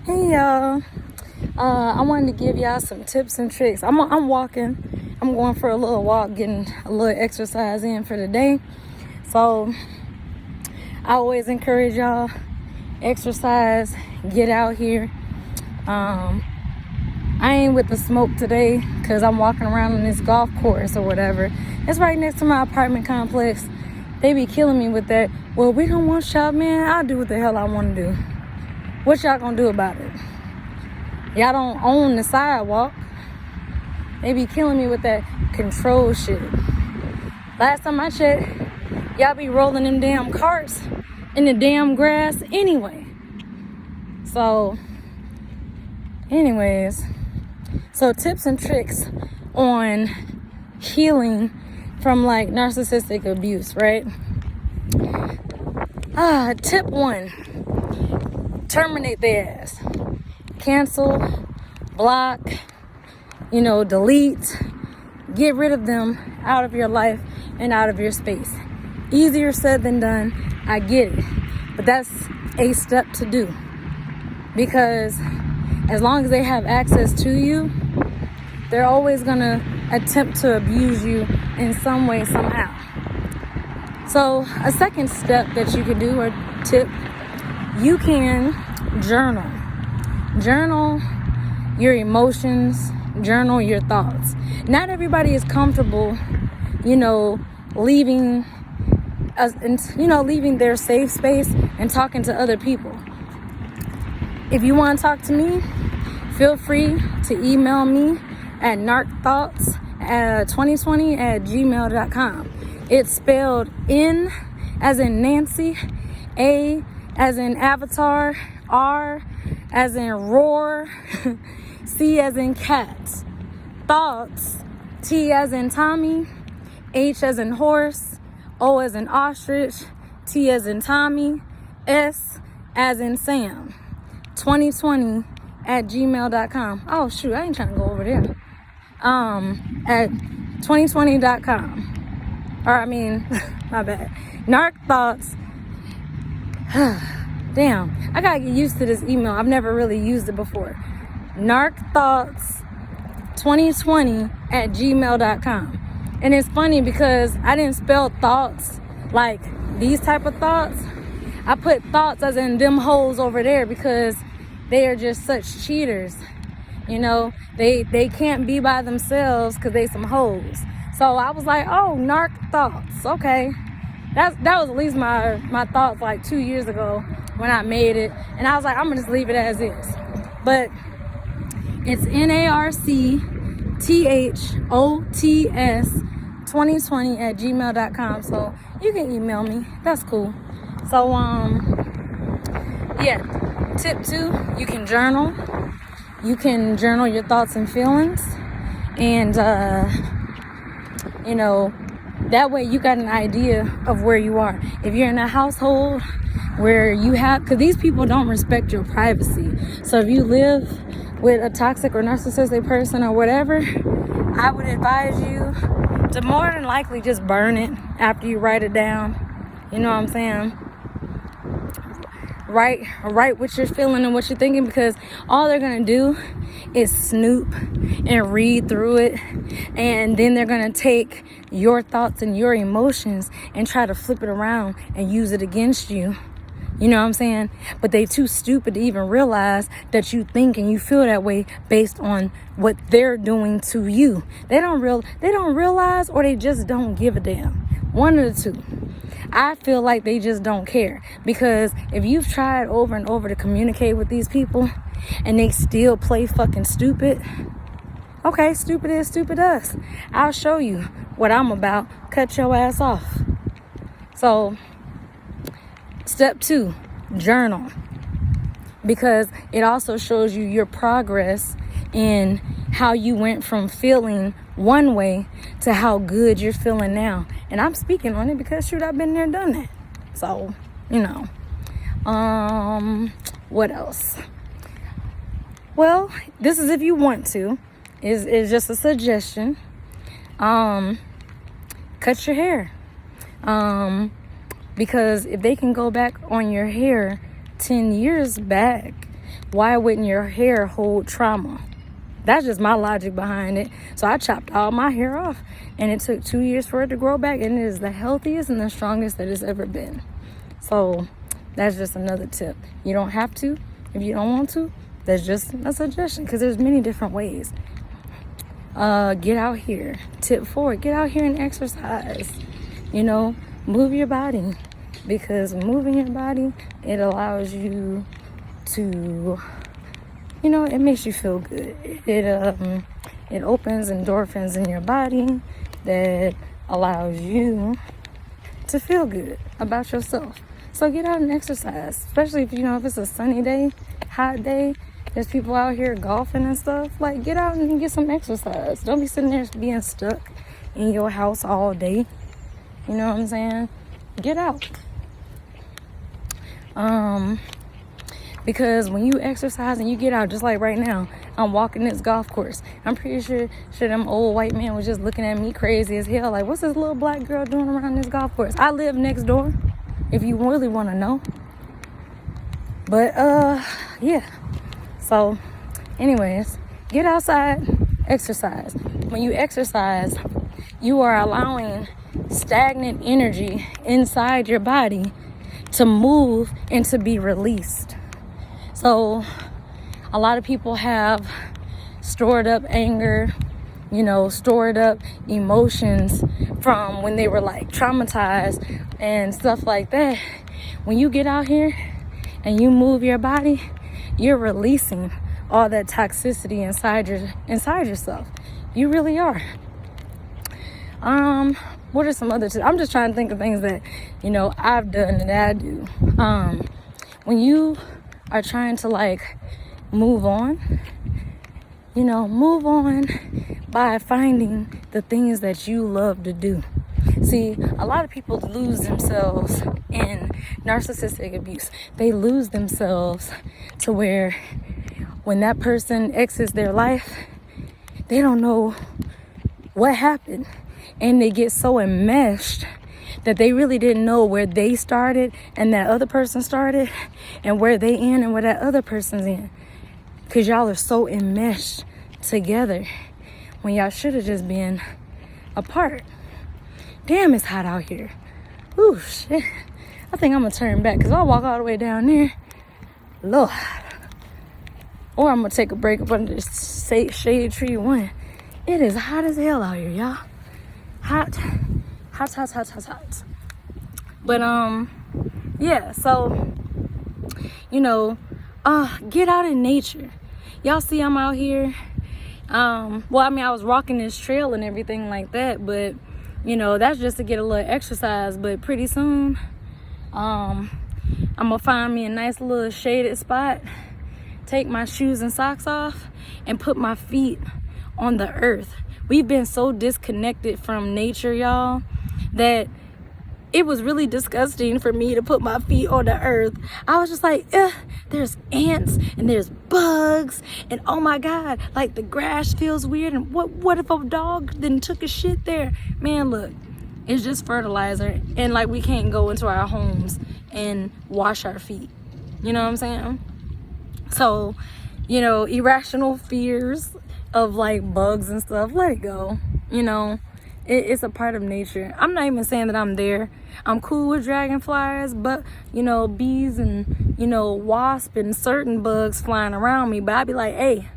Hey y'all, I wanted to give y'all some tips and tricks. I'm walking. I'm going for a little walk, getting a little exercise in for the day. So I always encourage y'all, exercise, get out here. I ain't with the smoke today because I'm walking around on this golf course or whatever. It's right next to my apartment complex. They be killing me with that. Well, we don't want shop, man. I'll do what the hell I want to do. What y'all gonna do about it? Y'all don't own the sidewalk. They be killing me with that control shit. Last time I checked, y'all be rolling them damn carts in the damn grass anyway. So, anyways, tips and tricks on healing from like narcissistic abuse, right? Tip 1. Terminate their ass. Cancel, block, delete. Get rid of them out of your life and out of your space. Easier said than done. I get it. But that's a step to do. Because as long as they have access to you, they're always going to attempt to abuse you in some way, somehow. So a second step that you can do, or tip, you can journal. Journal your emotions, journal your thoughts. Not everybody is comfortable, leaving their safe space and talking to other people. If you want to talk to me, feel free to email me at narcthoughts2020@gmail.com. It's spelled N as in Nancy, A as in Avatar, R as in roar, C as in cat, thoughts, T as in Tommy, H as in horse, O as in ostrich, T as in Tommy, S as in Sam, 2020@gmail.com. Oh shoot, I ain't trying to go over there. At 2020.com. My bad. Narc Thoughts. Damn, I gotta get used to this email. I've never really used it before. narcthoughts2020@gmail.com. And it's funny because I didn't spell thoughts like these type of thoughts. I put thoughts as in them hoes over there because they are just such cheaters. They can't be by themselves because they some hoes. So I was like, oh, narc thoughts. Okay. That was at least my thoughts like 2 years ago when I made it. And I was like, I'm going to just leave it as is. But it's narcthoughts2020@gmail.com. So you can email me. That's cool. So, tip 2, you can journal. You can journal your thoughts and feelings. And, that way you got an idea of where you are. If you're in a household where because these people don't respect your privacy. So if you live with a toxic or narcissistic person or whatever, I would advise you to more than likely just burn it after you write it down. You know what I'm saying? Write what you're feeling and what you're thinking, because all they're going to do is snoop and read through it, and then they're going to take your thoughts and your emotions and try to flip it around and use it against you. You know what I'm saying? But they too stupid to even realize that you think and you feel that way based on what they're doing to you. They don't realize, or they just don't give a damn. One of the two. I feel like they just don't care, because if you've tried over and over to communicate with these people and they still play fucking stupid, okay, stupid is stupid us. I'll show you what I'm about. Cut your ass off. So, step 2, journal, because it also shows you your progress in how you went from feeling one way to how good you're feeling now. And I'm speaking on it because shoot, I've been there, done that. So, what else? Well, this is if you want to. Is just a suggestion. Cut your hair. Because if they can go back on your hair 10 years back, Why wouldn't your hair hold trauma? That's just my logic behind it. So I chopped all my hair off, and it took 2 years for it to grow back, and it is the healthiest and the strongest that it's ever been. So that's just another tip. You don't have to if you don't want to. That's just a suggestion, because there's many different ways. Get out here. Tip 4, get out here and exercise. Move your body, because moving your body, it allows you to, it makes you feel good. It opens endorphins in your body that allows you to feel good about yourself. So get out and exercise, especially if it's a sunny day, hot day. There's people out here golfing and stuff. Like, get out and get some exercise. Don't be sitting there being stuck in your house all day. You know what I'm saying? Get out. Because when you exercise and you get out, just like right now, I'm walking this golf course. I'm pretty sure them old white man was just looking at me crazy as hell. Like, what's this little black girl doing around this golf course? I live next door, if you really want to know. But, yeah. So, anyways, get outside, exercise. When you exercise, you are allowing stagnant energy inside your body to move and to be released. So a lot of people have stored up anger, stored up emotions from when they were like traumatized and stuff like that. When you get out here and you move your body, you're releasing all that toxicity inside yourself. You really are. What are some other tips? I'm just trying to think of things that, I've done and that I do. When you are trying to move on, move on by finding the things that you love to do. See, a lot of people lose themselves in narcissistic abuse. They lose themselves to where when that person exits their life, they don't know what happened. And they get so enmeshed that they really didn't know where they started and that other person started, and where they in and where that other person's in. Because y'all are so enmeshed together when y'all should have just been apart. Damn, it's hot out here. Ooh, shit. I think I'm going to turn back, because I'll walk all the way down there. Lord. Or I'm going to take a break up under this shade tree one. It is hot as hell out here, y'all. Hot. But, yeah, so, get out in nature. Y'all see I'm out here. I was rocking this trail and everything like that, but, that's just to get a little exercise. But pretty soon, I'm going to find me a nice little shaded spot, take my shoes and socks off, and put my feet on the earth. We've been so disconnected from nature, y'all, that it was really disgusting for me to put my feet on the earth. I was just like, there's ants and there's bugs, and oh my God, the grass feels weird, and what if a dog then took a shit there? Man, look, it's just fertilizer, and we can't go into our homes and wash our feet. You know what I'm saying? So, irrational fears of like bugs and stuff, let it go. It's a part of nature. I'm not even saying that I'm there. I'm cool with dragonflies, but bees and wasps and certain bugs flying around me. But I'd be like, hey,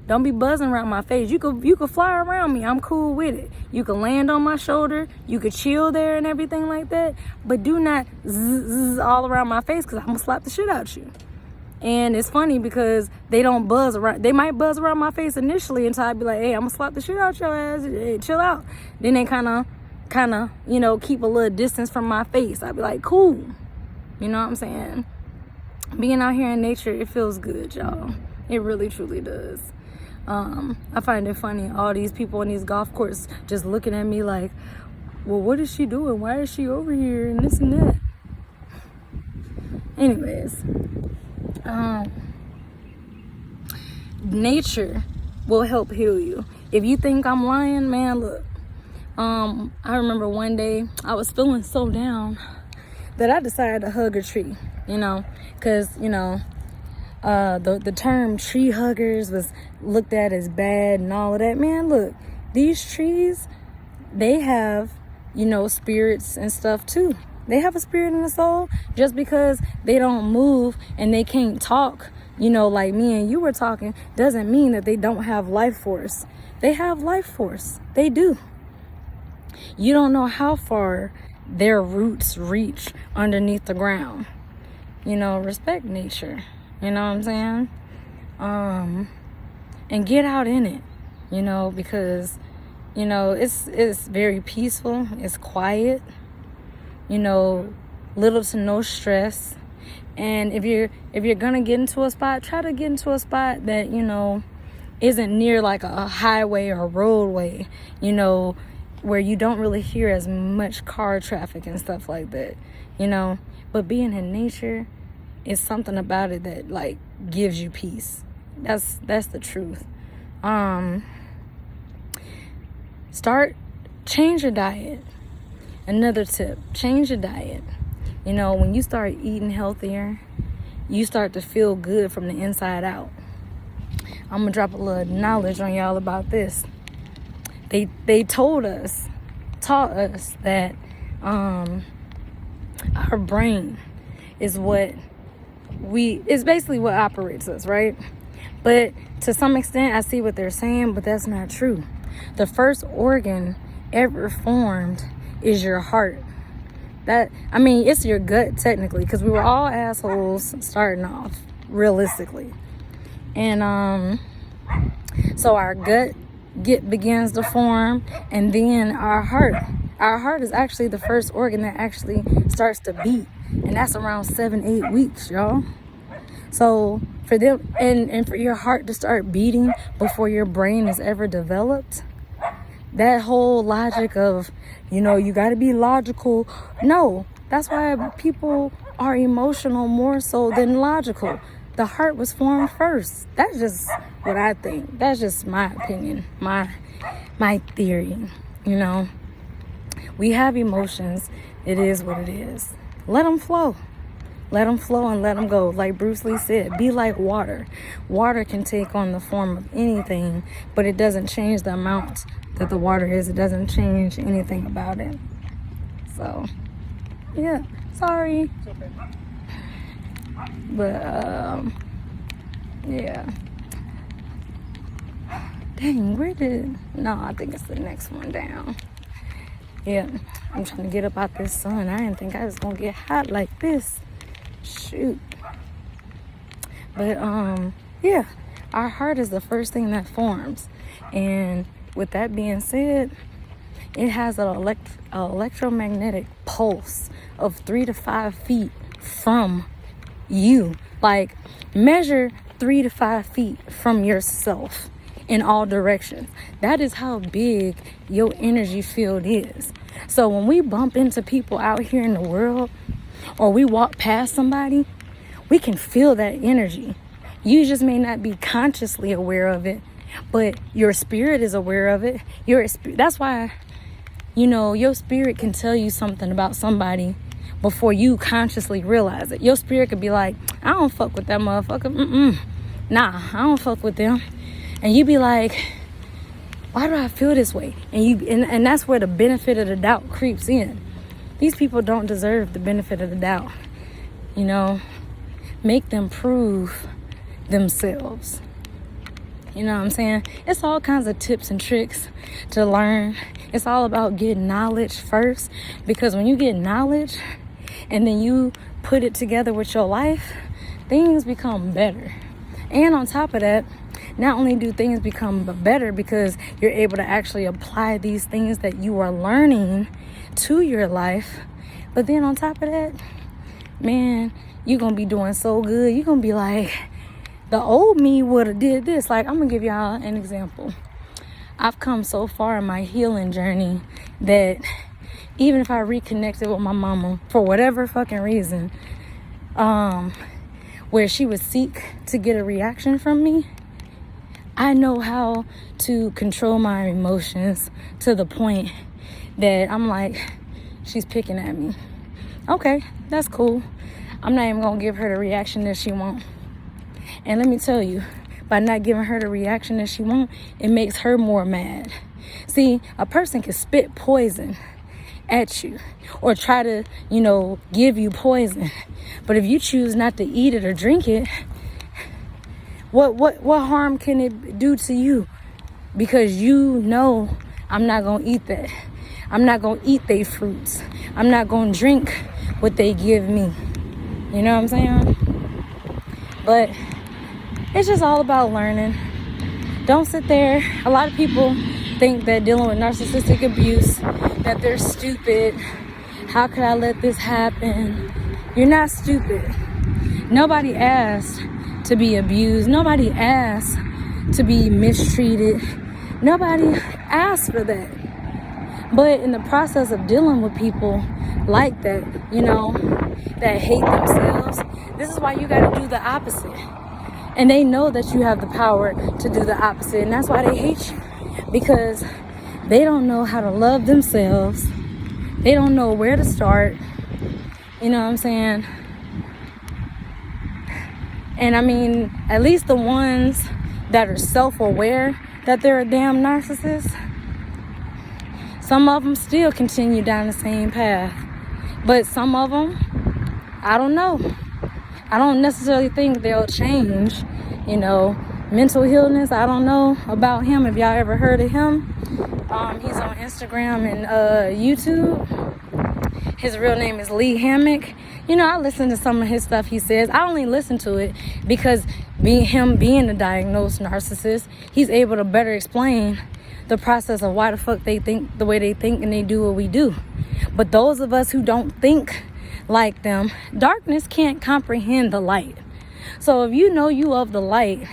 don't be buzzing around my face. You could fly around me. I'm cool with it. You can land on my shoulder. You could chill there and everything like that. But do not zzz all around my face, because I'm gonna slap the shit out you. And it's funny because they don't buzz around. They might buzz around my face initially until I'd be like, hey, I'm gonna slap the shit out your ass. Hey, chill out. Then they kind of, keep a little distance from my face. I'd be like, cool. You know what I'm saying? Being out here in nature, it feels good, y'all. It really, truly does. I find it funny. All these people on these golf courses just looking at me like, well, what is she doing? Why is she over here? And this and that. Anyways. Nature will help heal you. If you think I'm lying, man, look. I remember one day I was feeling so down that I decided to hug a tree, because, the term tree huggers was looked at as bad and all of that. Man, look, these trees, they have, spirits and stuff too. They have a spirit and a soul. Just because they don't move and they can't talk, like me and you were talking, doesn't mean that they don't have life force. They have life force. They do. You don't know how far their roots reach underneath the ground. Respect nature. You know what I'm saying? And get out in it, because, it's very peaceful. It's quiet, little to no stress. And if you're gonna get into a spot, try to get into a spot that, isn't near like a highway or a roadway, where you don't really hear as much car traffic and stuff like that, But being in nature is something about it that like gives you peace. That's the truth. Change your diet. Another tip, change your diet. When you start eating healthier, you start to feel good from the inside out. I'm gonna drop a little knowledge on y'all about this. They taught us that our brain is basically what operates us, right? But to some extent, I see what they're saying, but that's not true. The first organ ever formed is your heart. It's your gut technically, because we were all assholes starting off, realistically. And so our gut begins to form, and then our heart is actually the first organ that actually starts to beat, and that's around 7-8 weeks, y'all. So for them and for your heart to start beating before your brain is ever developed, that whole logic of, you got to be logical. No, that's why people are emotional more so than logical. The heart was formed first. That's just what I think. That's just my opinion, my theory. We have emotions. It is what it is. Let them flow. Let them flow and let them go. Like Bruce Lee said, be like water. Water can take on the form of anything, but it doesn't change the amount that the water is. It doesn't change anything about it. So, yeah, sorry. It's okay. But, yeah. Dang, no, I think it's the next one down. Yeah, I'm trying to get up out this sun. I didn't think I was going to get hot like this. Shoot. But, yeah, our heart is the first thing that forms. And with that being said, it has an electromagnetic pulse of 3 to 5 feet from you. Like, measure 3 to 5 feet from yourself in all directions. That is how big your energy field is. So when we bump into people out here in the world, or we walk past somebody, we can feel that energy. You just may not be consciously aware of it, but your spirit is aware of it. That's why, your spirit can tell you something about somebody before you consciously realize it. Your spirit could be like, I don't fuck with that motherfucker. Nah, I don't fuck with them. And you be like, why do I feel this way? And that's where the benefit of the doubt creeps in. These people don't deserve the benefit of the doubt. Make them prove themselves. You know what I'm saying? It's all kinds of tips and tricks to learn. It's all about getting knowledge first. Because when you get knowledge and then you put it together with your life, things become better. And on top of that, not only do things become better because you're able to actually apply these things that you are learning to your life, but then on top of that, man, you're going to be doing so good. You're going to be like, the old me would have did this. Like, I'm going to give y'all an example. I've come so far in my healing journey that even if I reconnected with my mama for whatever fucking reason, where she would seek to get a reaction from me, I know how to control my emotions to the point that I'm like, she's picking at me. Okay, that's cool. I'm not even going to give her the reaction that she wants. And let me tell you, by not giving her the reaction that she wants, it makes her more mad. See, a person can spit poison at you or try to, give you poison. But if you choose not to eat it or drink it, what harm can it do to you? Because I'm not going to eat that. I'm not going to eat their fruits. I'm not going to drink what they give me. You know what I'm saying? But it's just all about learning. Don't sit there. A lot of people think that dealing with narcissistic abuse, that they're stupid. How could I let this happen? You're not stupid. Nobody asked to be abused. Nobody asked to be mistreated. Nobody asked for that. But in the process of dealing with people like that, that hate themselves, this is why you got to do the opposite. And they know that you have the power to do the opposite. And that's why they hate you. Because they don't know how to love themselves. They don't know where to start. You know what I'm saying? And I mean, at least the ones that are self-aware that they're a damn narcissist, some of them still continue down the same path. But some of them, I don't know. I don't necessarily think they'll change. Mental illness, I don't know about him. If y'all ever heard of him, he's on Instagram and YouTube. His real name is Lee Hammock. I listen to some of his stuff he says. I only listen to it because being a diagnosed narcissist, he's able to better explain the process of why the fuck they think the way they think and they do what we do. But those of us who don't think like them, darkness can't comprehend the light. So if you know you of the light,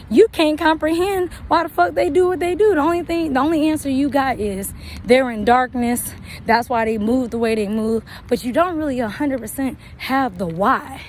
you can't comprehend why the fuck they do what they do. The only answer you got is they're in darkness. That's why they move the way they move. But you don't really 100% have the why.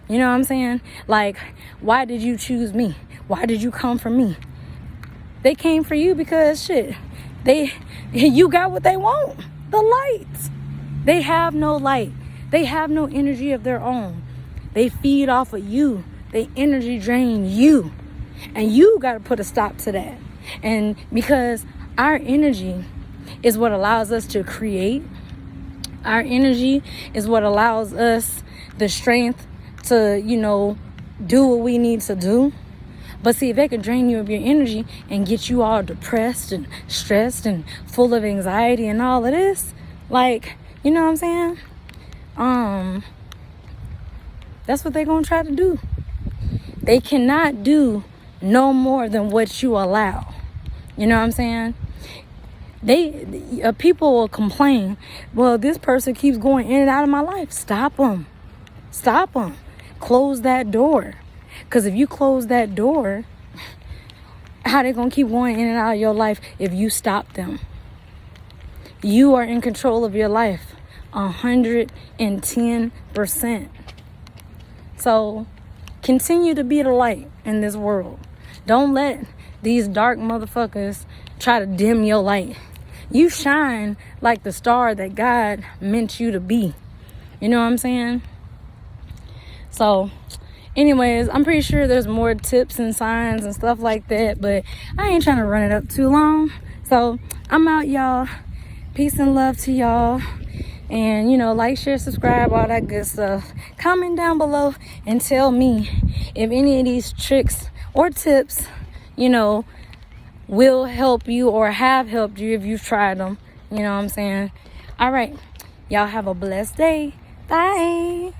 You know what I'm saying? Like, why did you choose me? Why did you come for me? They came for you because you got what they want. The light. They have no light. They have no energy of their own. They feed off of you. They energy drain you. And you got to put a stop to that. And because our energy is what allows us to create. Our energy is what allows us the strength to, do what we need to do. But see, if they can drain you of your energy and get you all depressed and stressed and full of anxiety and all of this, like, you know what I'm saying? That's what they're going to try to do. They cannot do no more than what you allow. You know what I'm saying? People will complain, well, this person keeps going in and out of my life. Stop them. Close that door. Because if you close that door, how they going to keep going in and out of your life if you stop them? You are in control of your life 110%. So continue to be the light in this world. Don't let these dark motherfuckers try to dim your light. You shine like the star that God meant you to be. You know what I'm saying? So, anyways, I'm pretty sure there's more tips and signs and stuff like that, but I ain't trying to run it up too long. So, I'm out, y'all. Peace and love to y'all. And, like, share, subscribe, all that good stuff. Comment down below and tell me if any of these tricks or tips, will help you or have helped you if you've tried them. You know what I'm saying? All right. Y'all have a blessed day. Bye.